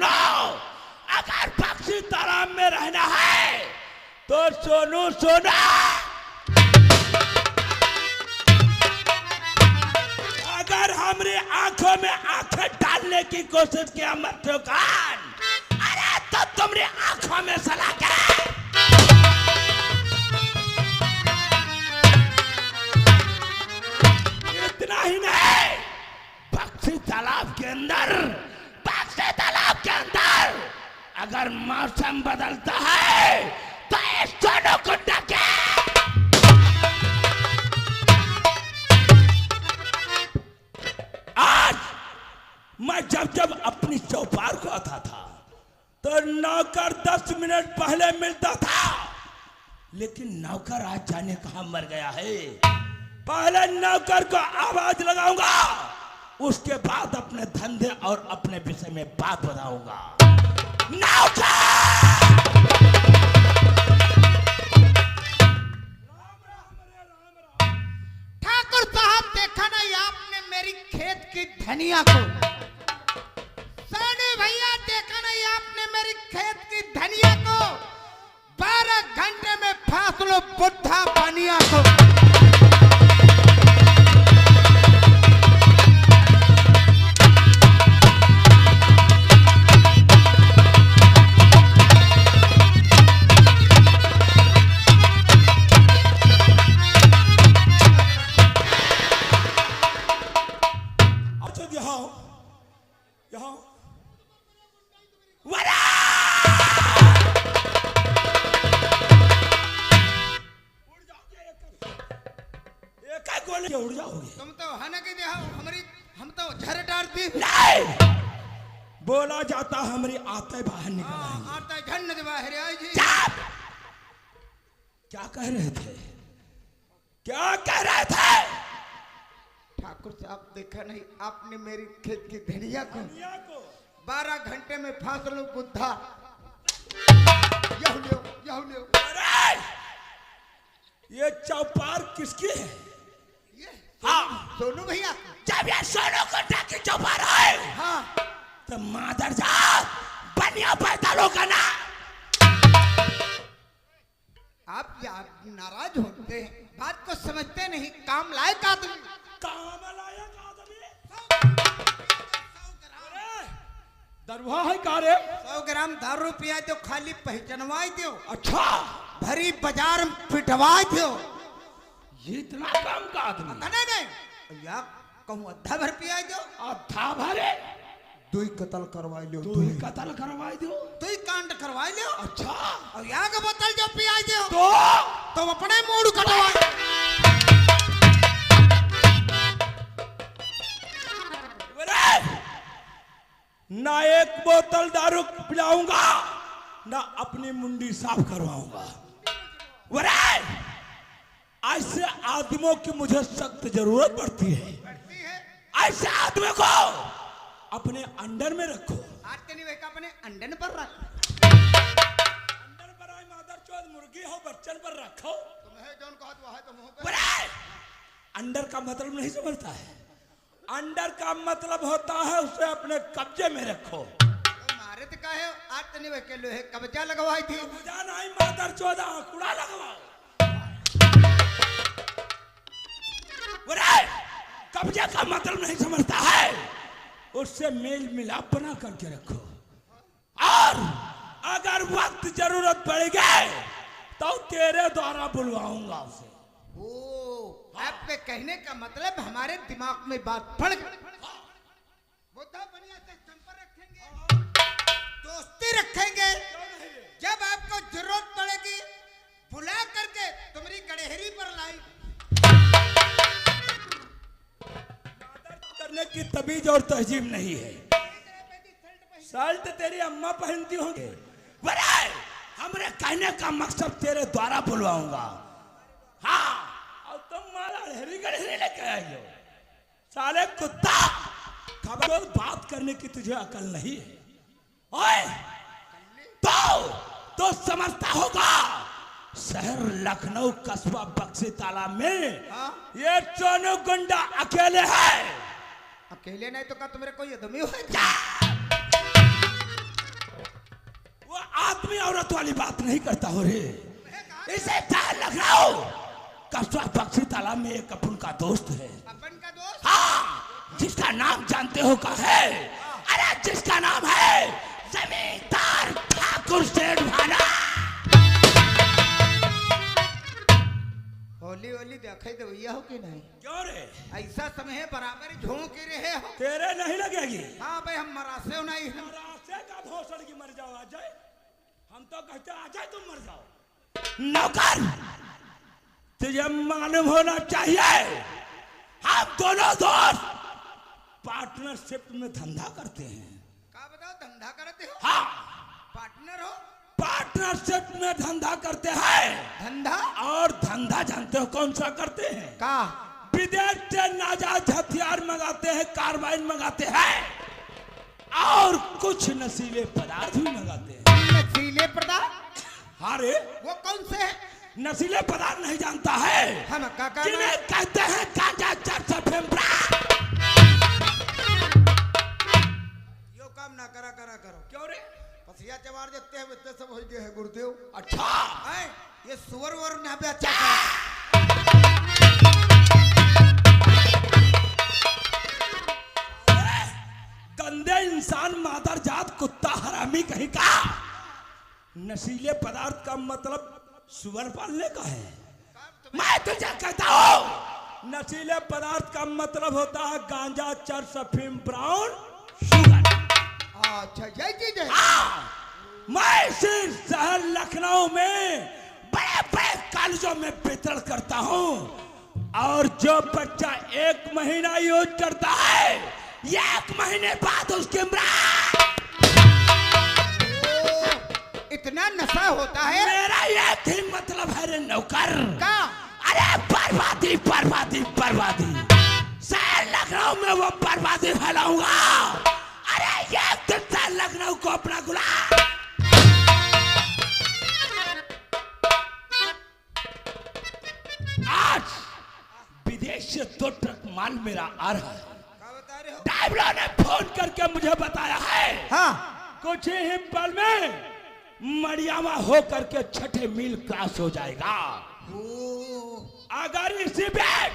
सुनो, अगर बक्सी तालाब में रहना है तो सोनू सुनो, अगर हमारी आंखों में आंखें डालने की कोशिश किया मत कान, अरे तो तुम्हारी आंखों में सलाखे। इतना ही नहीं, बक्सी तालाब के अंदर अगर मौसम बदलता है तो इस सोनू गुंडा के आज मैं जब अपनी चौपाल को आता था तो नौकर 10 मिनट पहले मिलता था, लेकिन नौकर आज जाने कहां मर गया है। पहले नौकर को आवाज लगाऊंगा, उसके बाद अपने धंधे और अपने विषय में बात बताऊंगा। नौकर! ठाकुर साहब देखा नहीं आपने मेरी खेत की धनिया को? सोनू भैया देखा नहीं आपने मेरी खेत की धनिया को? 12 घंटे में फांस लो बुद्धा पानिया को। उड़ जाओगे तुम तो हन के हम तो झर डालती बोला जाता हमारी आते बाहर निकल आता झन बाहर आई जी। क्या कह रहे थे? क्या कह रहे थे? ठाकुर साहब देखा नहीं आपने मेरी खेत की धनिया को 12 घंटे में फांस लो बुद्धा। ये चौपार किसकी है? हाँ सोनू भैया। जब ये सोनू गुंडा की चौपार है, हाँ तो मादर जात बनिया पैदा लोगा ना। आप नाराज होते हैं, बात को समझते नहीं। काम लायक आदमी, काम लायक आदमी दरवा है का रे? 100 ग्राम दारू पिया दो, खाली पहचानवाई दो। अच्छा, भरी बाजार में पिटवाई दो। ये इतना काम का आदमी? नहीं या कहूँ अद्धा भर पिया दो। अद्धा भरे? 2 कत्ल करवाई लो, 2 कत्ल करवाई दो, 2 कांड करवाई लो। अच्छा, और यहाँ का बोतल जो पिया दो तो अपने मूड कटवाई। ना एक बोतल दारू पिलाऊंगा, ना अपनी मुंडी साफ करवाऊंगा। ऐसे आदमियों की मुझे सख्त जरूरत पड़ती है। ऐसे आदमी को अपने अंडर में रखो। अपने अंडन पर रख। अंडर पर आई मादरचोद मुर्गी हो बच्चन पर रखो। तुम्हें जौन कहा तो है तुम हो। अंडर का मतलब नहीं समझता है? अंडर का मतलब होता है उसे अपने कब्जे में रखो। मारे तो कहे आज तनी वे के लोहे कब्जा लगवाई थी। कब्जा नहीं मादरचोद, आंकड़ा लगवाओ। कब्जा का मतलब नहीं समझता है? उससे मेल मिलाप बना करके रखो, और अगर वक्त जरूरत पड़ेगी तो तेरे द्वारा बुलवाऊंगा उसे। ओ, आपके कहने का मतलब हमारे दिमाग में बात पड़ गई। बुद्धा बनिया से संपर्क रखेंगे, दोस्ती रखेंगे। जब आपको जरूरत पड़ेगी बुला करके तुम्हारी गड़ेहरी पर लाई करने की तमीज और तहजीब नहीं है। शर्ट तेरी अम्मा पहनती होंगे। हमरे कहने का मकसद तेरे द्वारा बुलवाऊंगा। हाँ, और तुम मारा हेरी गड़ेरी लेके आई हो। साले कुत्ता, खबर बात करने की तुझे अकल नहीं है। ओए, तो समझता होगा शहर लखनऊ कस्बा बक्सी तालाब में ये सोनू गुंडा अकेले है। अकेले नहीं तो क्या तुम्हारे कोई आदमी हो? आदमी औरत वाली बात नहीं करता हो रे। इसे क्या लग रहा हो? कस्बा बक्सी तालाब में एक अपन का दोस्त है। अपन का दोस्त? हाँ, जिसका नाम जानते हो का है? अरे जिसका नाम है जमींदार ठाकुर सेठ भाना। होली होली देखे तो भैया हो कि नहीं? क्यों रे? ऐसा समय है बराबर झोंक रहे हो। तेरे नहीं लगेगी? हाँ भाई हम मरासे हो नहीं हम। मरासे का भोसड़ की मर जाओ अजय। हम तो कहते अजय तुम मर जाओ। नौकर, तुझे मालूम होना चाहिए हम दोनों दोस्त पार्टनरशिप में धंधा करते हैं। क्या बताओ धंधा करते हो? हाँ, पार्टनर हो? पार्टनरशिप में धंधा करते हैं। धंधा? और धंधा जानते हो कौन सा करते हैं? का? विदेश से नाजायज हथियार मंगाते हैं, कार्बाइन मंगाते हैं और कुछ नशीले पदार्थ भी मंगाते हैं। नशीले पदार्थ? हाँ रे, वो कौन से है? नशीले पदार्थ नहीं जानता है? हम काका जिन्हें कहते हैं गांजा, चरस, फेफड़ा। यो काम ना करा करो। क्यों रे? पसिया चबार देते हैं इतने सब हो गए हैं गुरुदेव। अच्छा, हैं? ये सुअर वर ना भी अच्छा कर। गंदे इंसान, मादरजात, कुत्ता, हरामी कहीं का। नशीले पदार्थ का मतलब सुअर पालने का है। मैं तुझे कहता हूँ नशीले पदार्थ का मतलब होता है गांजा, चरस, अफीम, ब्राउन शुगर। अच्छा यही चीज है। हाँ, मैं इसी शहर लखनऊ में बड़े बड़े कॉलेजों में वितरण करता हूँ और जो बच्चा 1 महीना यूज करता है 1 महीने बाद उसकी मृत्यु। इतना नशा होता है? मेरा एक ही मतलब है रे नौकर। का? अरे बर्बादी बर्बादी बर्बादी। शहर लखनऊ में वो बर्बादी फैलाऊंगा। अरे ये दिन लखनऊ को अपना गुलाम। आज विदेश से 2 ट्रक माल मेरा आ रहा है। क्या बता रहे हो? ड्राइवर ने फोन करके मुझे बताया है हाँ कुछ ही पल में मरियामा हो करके 6ठे मील क्रॉस हो जाएगा। अगर इसी बीच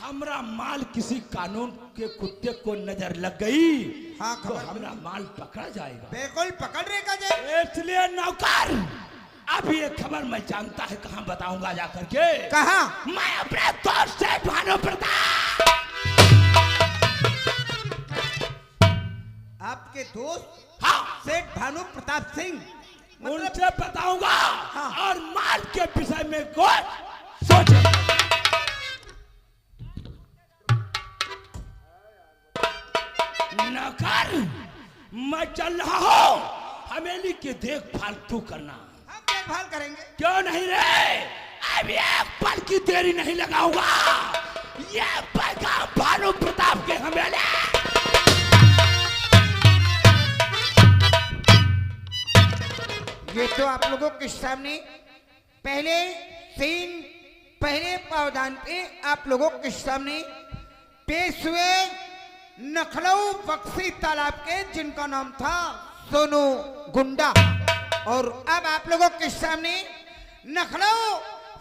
हमरा माल किसी कानून के कुत्ते को नजर लग गई हाँ, तो हमरा माल पकड़ा जाएगा। बिल्कुल पकड़ रहेगा जे। इसलिए नौकर, अब ये खबर मैं जानता है कहाँ बताऊंगा जाकर के। कहाँ? मैं अपने दोस्त सेठ भानु प्रताप। आपके दोस्त हाँ, सेठ भानु प्रताप सिंह उनसे बताऊंगा। हाँ। और माल के विषय में कुछ सोचे। नौकर, मैं चल रहा हूँ हवेली की देखभाल तू करना। हम देखभाल करेंगे। क्यों नहीं रे? अब एक पल की देरी नहीं लगाऊंगा। ये पैगाम भानु प्रताप के हवेली। ये तो आप लोगों के सामने पहले पावदान पे आप लोगों के सामने पेश हुए लखनऊ बक्सी तालाब के, जिनका नाम था सोनू गुंडा। और अब आप लोगों के सामने लखनऊ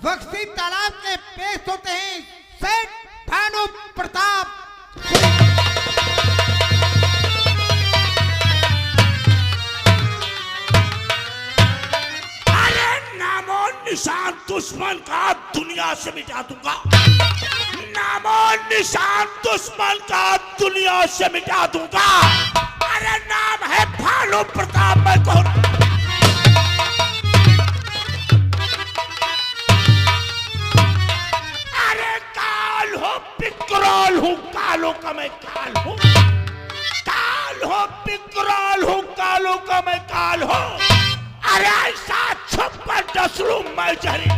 बक्सी तालाब के पेश होते हैं सेठ भानु प्रताप। निशान दुश्मन का दुनिया से मिटा दूंगा। नामो निशान दुश्मन का दुनिया से मिटा दूंगा। अरे नाम है भानु प्रताप। मैं कौन? अरे काल हो पिकराल हूँ, कालों का मैं काल हूँ। काल हो पिकराल हूँ, कालों का मैं काल हूँ। अरे ऐसा छप्पर डसलू मैं जहरी।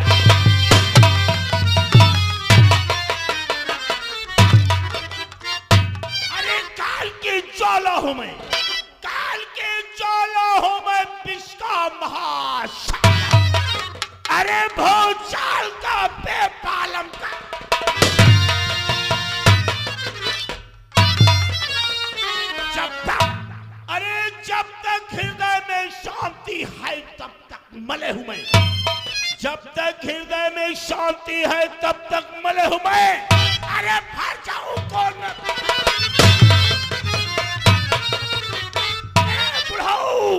अरे काल की ज्वाला हूं मैं, काल की ज्वाला हूं मैं, विश्व का महासागर। अरे भूचाल का बेपालम का। जब तक हृदय में शांति है तब मले हूं मैं। जब तक हृदय में शांति है तब तक मले हूं मैं। अरे भर जाऊं कौन मैं? बुढ़ाऊ,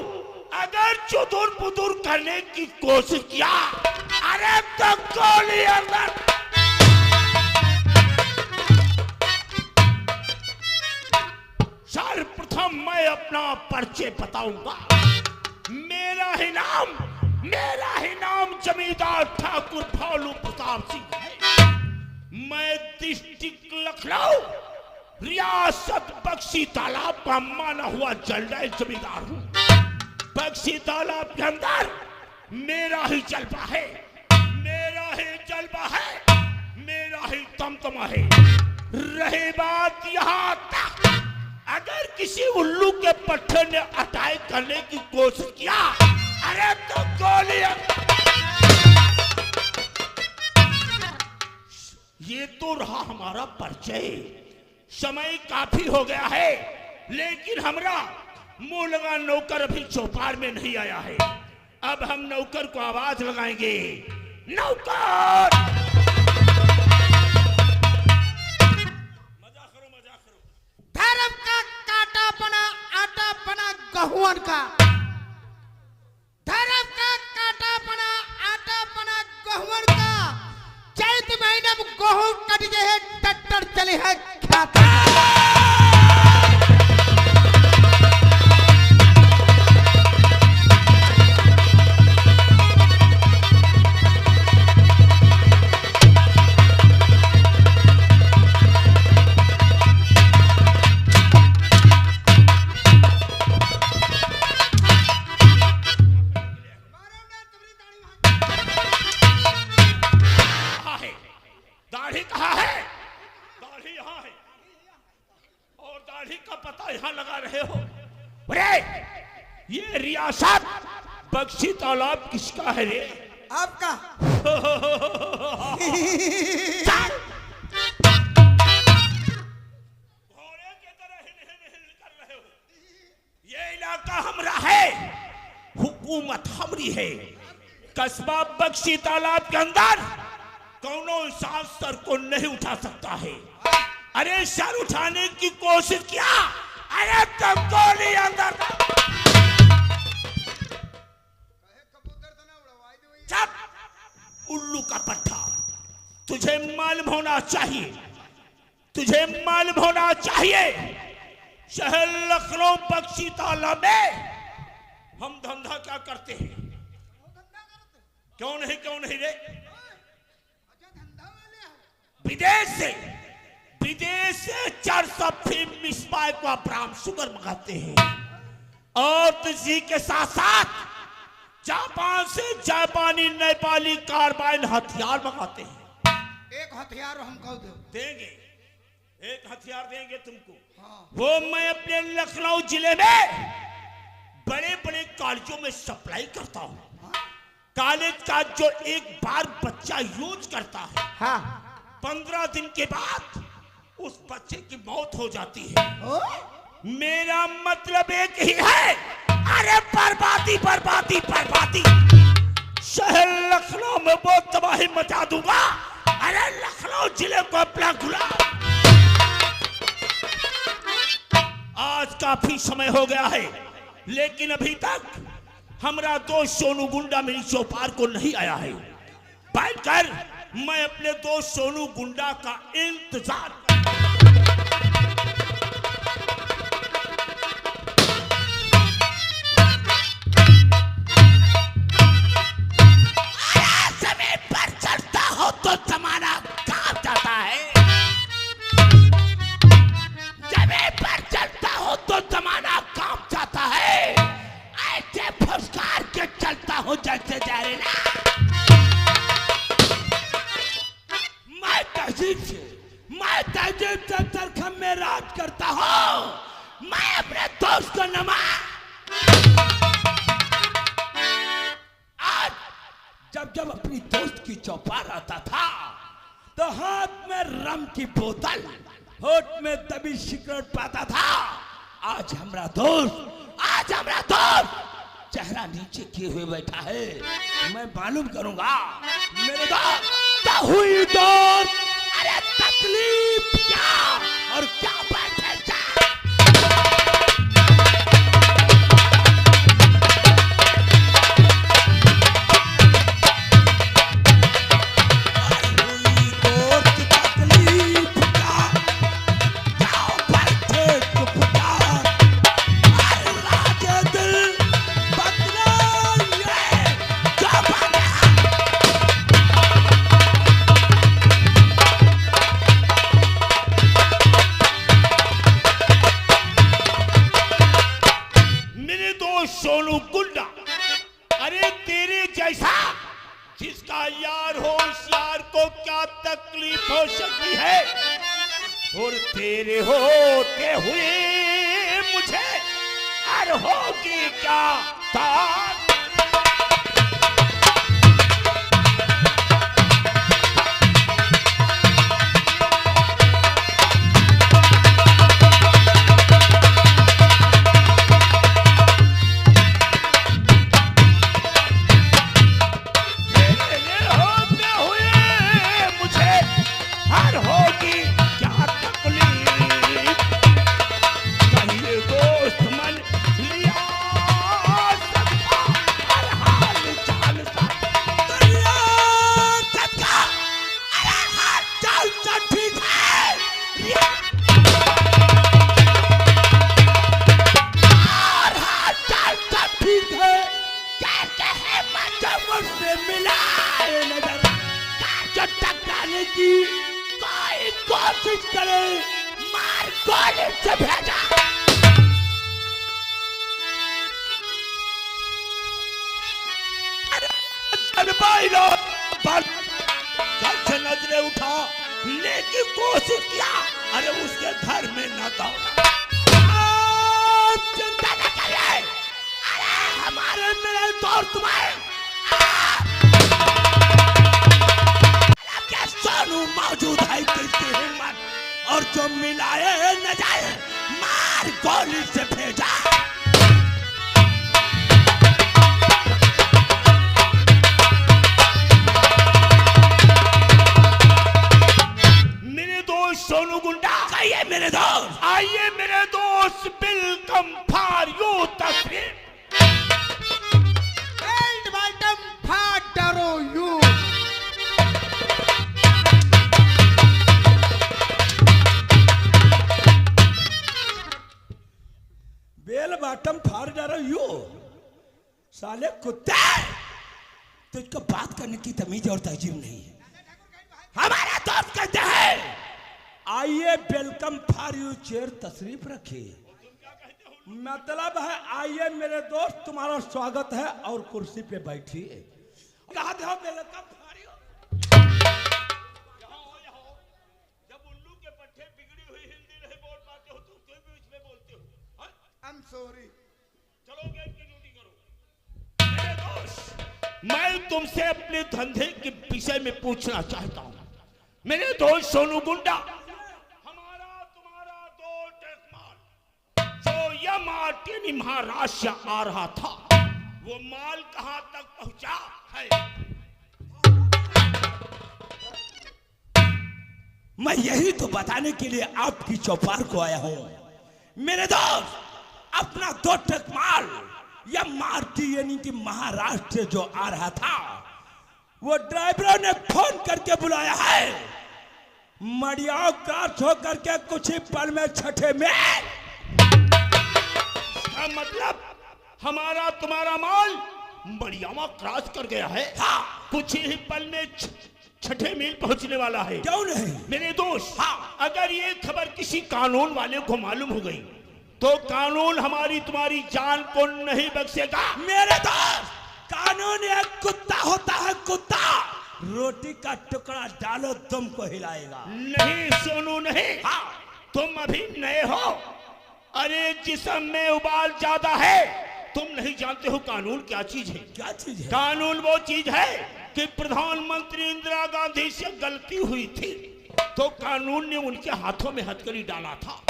अगर चुदुर पुदुर करने की कोशिश किया, अरे तो गोली अंदर। सर्वप्रथम मैं अपना परिचय बताऊंगा। मेरा ही नाम जमींदार ठाकुर भालू प्रताप सिंह है। मैं डिस्ट्रिक्ट लखनऊ रियासत बक्सी तालाब का माना हुआ जलदार जमींदार हूँ। बक्सी तालाब के अंदर मेरा ही जलवा है, मेरा ही तमतमा है। रही बात यहाँ तक, अगर किसी उल्लू के पट्टे ने अटैक करने की कोशिश किया, अरे तो गोली। ये तो रहा हमारा परिचय। समय काफी हो गया है, लेकिन हमारा मुंह लगा नौकर अभी चौपार में नहीं आया है। अब हम नौकर को आवाज लगाएंगे, नौकर। धर्म का काटा बना आटा बना गहुवन का। धर्म का काटा बना आटा बना गहुवन का। चैत महीने में गेहूं कट गए ट्रैक्टर चले है खाता। दाढ़ी कहाँ है? दाढ़ी यहाँ है, और दाढ़ी का पता यहाँ लगा रहे हो। अरे ये रियासत बक्सी तालाब किसका है रे? आपका। घोड़े की तरह हिल कर रहे हो। ये इलाका हमरा है, हुकूमत हमरी है। कस्बा बक्सी तालाब के अंदर कौनो इंसान सर को नहीं उठा सकता है। अरे सर उठाने की कोशिश किया, अरे तो गोली अंदर। चुप, उल्लू का पट्टा। तुझे मालूम होना चाहिए, शहर लखनऊ बक्सी तालाब में हम धंधा क्या करते हैं? क्यों नहीं रे? विदेश से 400 फिल्म मिसबाई का ब्राउन शुगर मंगाते हैं, और इसी के साथ साथ जापान से जापानी नेपाली कार्बाइन हथियार मंगाते हैं। एक हथियार हमको देंगे, एक हथियार देंगे तुमको। हाँ। वो मैं अपने लखनऊ जिले में बड़े बड़े कॉलेजों में सप्लाई करता हूँ। कॉलेज का जो एक बार बच्चा यूज करता है, हाँ। 15 दिन के बाद उस बच्चे की मौत हो जाती है। मेरा मतलब एक ही है, अरे बर्बादी। शहर लखनऊ में वो तबाही मचा दूंगा। अरे लखनऊ जिले को अपना गुलाम। आज काफी समय हो गया है, लेकिन अभी तक हमारा दोस्त सोनू गुंडा मेरी चौपार को नहीं आया है। बैठकर मैं अपने दोस्त सोनू गुंडा का इंतजार। समय पर चढ़ता हो तो जमाना कांप जाता है। समय पर चढ़ता हो तो जमाना कांप जाता है। ऐसे फुसकार के चलता हूँ जैसे जा रहे ना। मैं तहजीब से तरखम में राज करता हूँ। मैं अपने दोस्त को आज जब अपनी दोस्त की चौपार आता था तो हाथ में रम की बोतल, होठ में दबी सिगरेट पाता था। आज हमारा दोस्त चेहरा नीचे किए हुए बैठा है, मैं मालूम करूंगा मेरे दोस्त क्या हुई दोस्त। अरे तकलीफ क्या और क्या बैठे जा। सोनू गुंडा, अरे तेरे जैसा जिसका यार हो उस यार को क्या तकलीफ हो सकती है, और तेरे होते हुए मुझे और होगी क्या ताकत। कोशिश करे मार गोली से भेजा। से नजरे उठा लेकिन कोशिश किया, अरे उसके घर में न दौड़ा। चिंता न करिए, अरे हमारे मेरे दोस्त तुम्हारे सोनू मौजूद है। किसकी हिम्मत और जो मिलाए न जाए मार गोली से भेजा। मेरे दोस्त सोनू गुंडा, आइए मेरे दोस्त, आइए मेरे दोस्त, वेलकम फॉर यू तस्वीर। Welcome for you. Bell bottom for you साले कुत्ते, तुझको बात करने की तमीज और तहजीब नहीं है। हमारा दोस्त कहते हैं आइए वेलकम फॉर यू चेयर तशरीफ रखिए, मतलब है आइए मेरे दोस्त तुम्हारा स्वागत है और कुर्सी पे बैठिए। कहा था वेलकम फॉर यू। जब उल्लू के पट्टे बिगड़ी हुई हिंदी नहीं बोल पाते हो तो कोई भी उसमें बोलते हो। I am sorry. चलो गेम की ड्यूटी करो। मेरे दोस्त, मैं तुमसे अपने धंधे के विषय में पूछना चाहता हूँ। मेरे दोस्त सोनू गुंडा, हमारा तुम्हारा दोस्त माल जो यह मार्टिनी महाराष्ट्र आ रहा था, वो माल कहाँ तक पहुंचा है? मैं यही तो बताने के लिए आपकी चौपाल को आया हूं मेरे दोस्त। अपना 2 ट्रक माल या मार्टी यानी कि महाराष्ट्र से जो आ रहा था, वो ड्राइवरों ने फोन करके बुलाया है। मड़ियाओं क्रॉस होकर के कुछ ही पल में छठे में। इसका मतलब हमारा तुम्हारा माल मड़ियावा क्रॉस कर गया है। हाँ, कुछ ही पल में छठे मील पहुंचने वाला है। क्यों नहीं मेरे दोस्त, हाँ, अगर ये खबर किसी कानून वाले को मालूम हो गई तो कानून हमारी तुम्हारी जान को नहीं बख्शेगा। मेरे दोस्त, कानून एक कुत्ता होता है, कुत्ता। रोटी का टुकड़ा डालो तुमको हिलाएगा। नहीं सोनू नहीं, हाँ, तुम अभी नए हो। अरे जिस्म में उबाल ज्यादा है। तुम नहीं जानते हो कानून क्या चीज है। क्या चीज है? कानून वो चीज है कि प्रधानमंत्री इंदिरा गांधी से गलती हुई थी तो कानून ने उनके हाथों में हथकड़ी डाला था।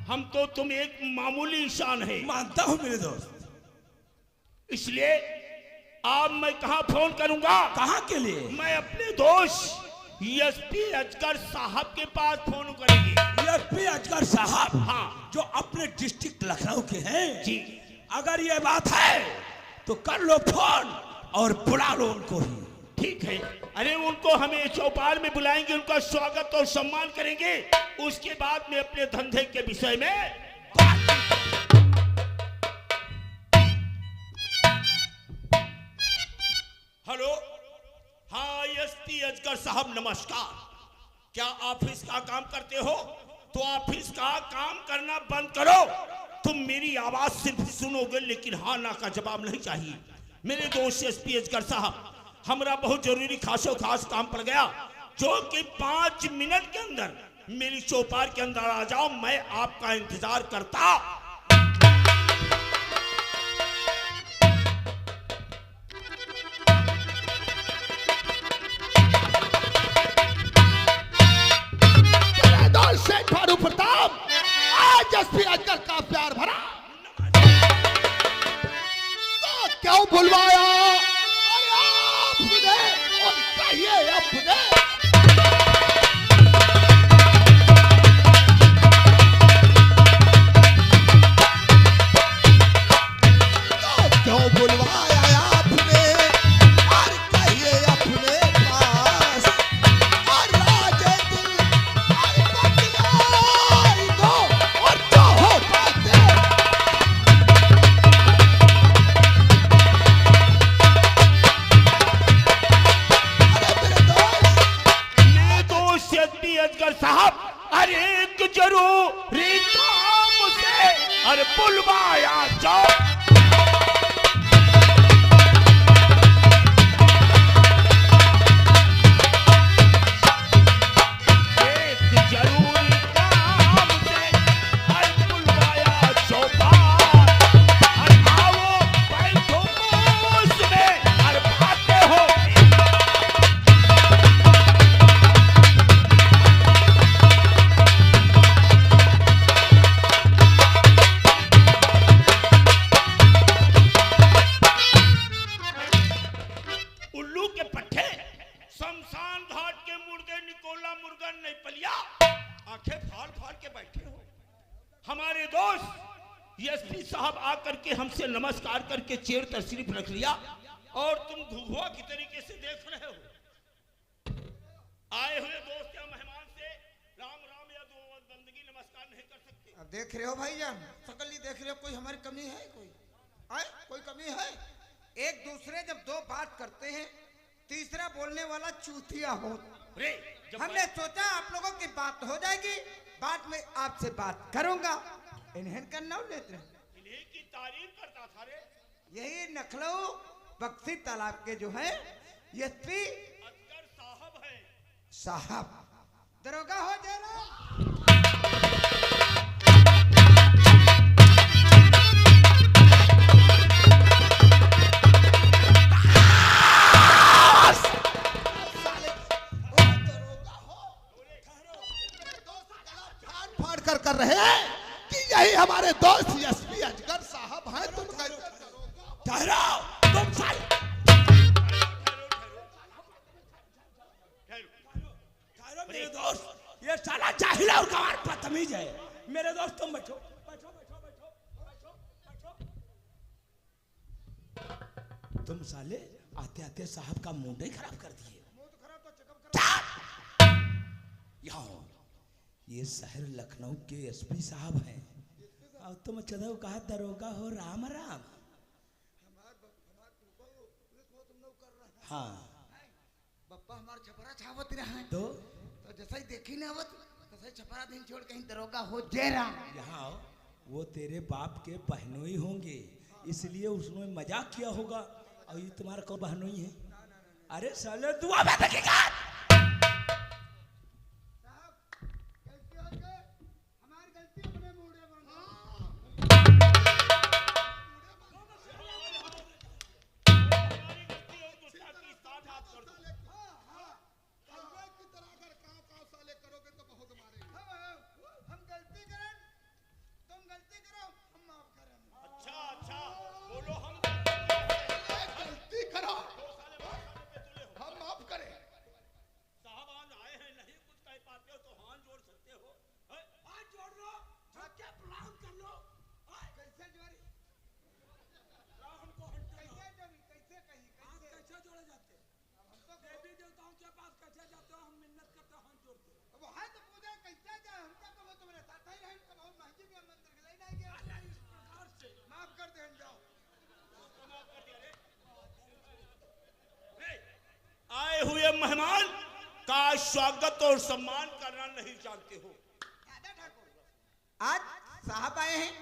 हम तो तुम एक मामूली इंसान है। मानता हूं मेरे दोस्त, इसलिए अब मैं कहां फोन करूंगा? कहाँ के लिए? मैं अपने दोस्त एसपी अजगर साहब के पास फोन करेंगे। एसपी अजगर साहब, हाँ। जो अपने डिस्ट्रिक्ट लखनऊ के हैं जी। अगर ये बात है तो कर लो फोन और बुला लो उनको ही। ठीक है। अरे उनको हमें चौपाल में बुलाएंगे, उनका स्वागत और सम्मान करेंगे, उसके बाद में अपने धंधे के विषय में हेलो। हाँ एसपी अजगर साहब नमस्कार। क्या ऑफिस का काम करते हो? तो ऑफिस का काम करना बंद करो। तुम मेरी आवाज सिर्फ सुनोगे, लेकिन हाँ ना का जवाब नहीं चाहिए। मेरे दोस्त एसपी अजगर साहब, हमारा बहुत जरूरी खासो खास काम पड़ गया, जो कि 5 मिनट के अंदर मेरी चौपाल के अंदर आ जाओ, मैं आपका इंतजार करता। शेख फारू प्रताप, आज एसपी अजगर का प्यार भरा तो क्यों बुलवाया? अरे आपने और कहिए अपने। तो क्यों बुलवाया आपने और कहिए अपने पास। और राजे दिल और बतलाई दो और जो हो पाते। मेरे दोस्त एसपी अजगर साहब, अरे एक जरूरी काम से अरे बुलवाया जाओ। एक जरूरी काम से अरे बुलवाया चौपाल। अरे आओ बैठो उसमें अरे बातें हो। उल्लू के पट्टे, शमशान घाट के मुर्गे, निकोला मुर्गा नहीं पलिया, आंखें फाड़ फाड़ के बैठे हो। हमारे दोस्त एसपी साहब आकर के हमसे नमस्कार करके चेयर तशरीफ रख लिया, और तुम घुघुआ की तरीके से देख रहे हो। आए हुए दोस्त या मेहमान से राम राम या दो बंदगी नमस्कार नहीं कर सकते। अब देख रहे हो भाईजान, सकल ही देख रहे हो, कोई हमारी कमी है? कोई कमी है? एक दूसरे जब दो बात करते हैं, तीसरा बोलने वाला चूतिया हो। रे जब हमने सोचा आप लोगों की बात हो जाएगी, बाद में आपसे बात करूंगा। इन्हें करना लेते इन्हीं की तारीफ करता था रे। यही नखलऊ बक्सी तालाब के जो है एसपी अजगर साहब है। साहब, दरोगा हो जाना। फाड़ कर रहे हैं कि यही हमारे दोस्त एसपी अजगर साहब हैं। तुम कैसे ठहराओ, तुम साले। ठहरो मेरे दोस्त, ये साला जाहिल और गंवार बदतमीज है। मेरे दोस्त तुम बैठो बैठो बैठो बैठो बैठो बैठो। तुम साले आते आते साहब का मूड ही खराब कर दिए। यहाँ ये शहर लखनऊ के एसपी साहब हैं, और तुम चलो कहा दरोगा हो। राम राम। हाँ बप्पा हमारा छपरा छावत रहा है, तो जैसा ही देखी ना आवत तैसा ही छपरा दिन छोड़ कहीं दरोगा हो जेरा। यहाँ आओ, वो तेरे बाप के बहनोई होंगे, इसलिए उसने मजाक किया होगा, और ये तुम्हारा कौन बहनोई है? अरे साले दुआ में देखिएगा। हमारी गलती अपने मूडे हम गलती करें, तुम गलती करो, हम माफ करें। अच्छा अच्छा बोलो हम स्वागत और सम्मान करना नहीं जानते हो। दादा ठाकुर, आज साहब आए हैं,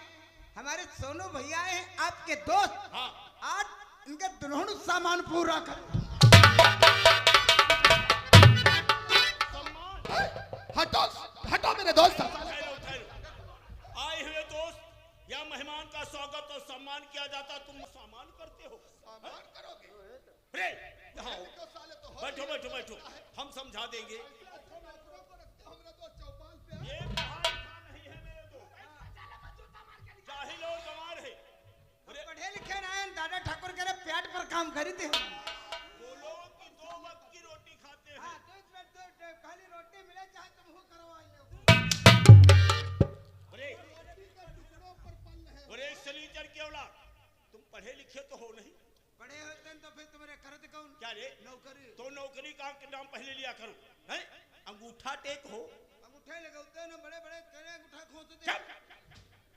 हमारे सोनू भैया आए हैं, आपके दोस्त। हाँ। आज इनका दुल्हन सामान पूरा कर। हटो हटो मेरे दोस्त। ठहरो, ठहरो। आए हुए दोस्त या मेहमान का स्वागत और सम्मान किया जाता, तुम सम्मान करते हो। सम्मान करोगे? अरे यहाँ आओ। बैठो बैठो बैठो, हम समझा देंगे। ये पढ़ा लिखा नहीं है मेरे दोस्त, जाहिल और गंवार है। अरे पढ़े लिखे ना हैं, दादा ठाकुर कह रहे पेट पर काम करी थे। बोलो कि 2 वक्त की रोटी खाते हैं। खाली रोटी मिले चाहे तुम हो करवा लो। अरे सलीचर के औलाद, तुम पढ़े लिखे तो हो नहीं। पढ़े होते तो फिर तुम्हारे करत कौन? क्या रे? नौकरी। तो नौकरी का नाम पहले लिया करो, हैं? अंगूठा टेक हो। अंगूठे लगाते ना, बड़े बड़े करे अंगूठा खोदते। चुप!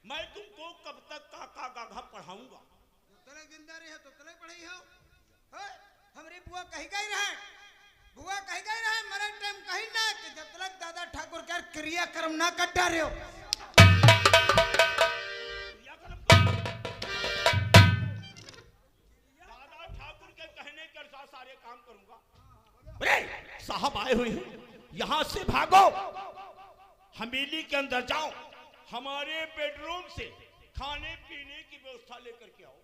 मैं तुमको कब तक काका गाघा पढ़ाऊंगा? जब तक जिंदा रहे तो तक पढ़ी हो। हमारी बुआ कही गई रहे, बुआ कही गई रहे, मरे टाइम कही ना कि जब तक दादा ठाकुर का क्रियाक्रम ना कर डाले हो। दादा ठाकुर के कहने के अनुसार सारे काम करूंगा। अरे साहब आए हुए हैं, यहाँ से भागो, हवेली के अंदर जाओ, हमारे बेडरूम से खाने पीने की व्यवस्था लेकर के आओ।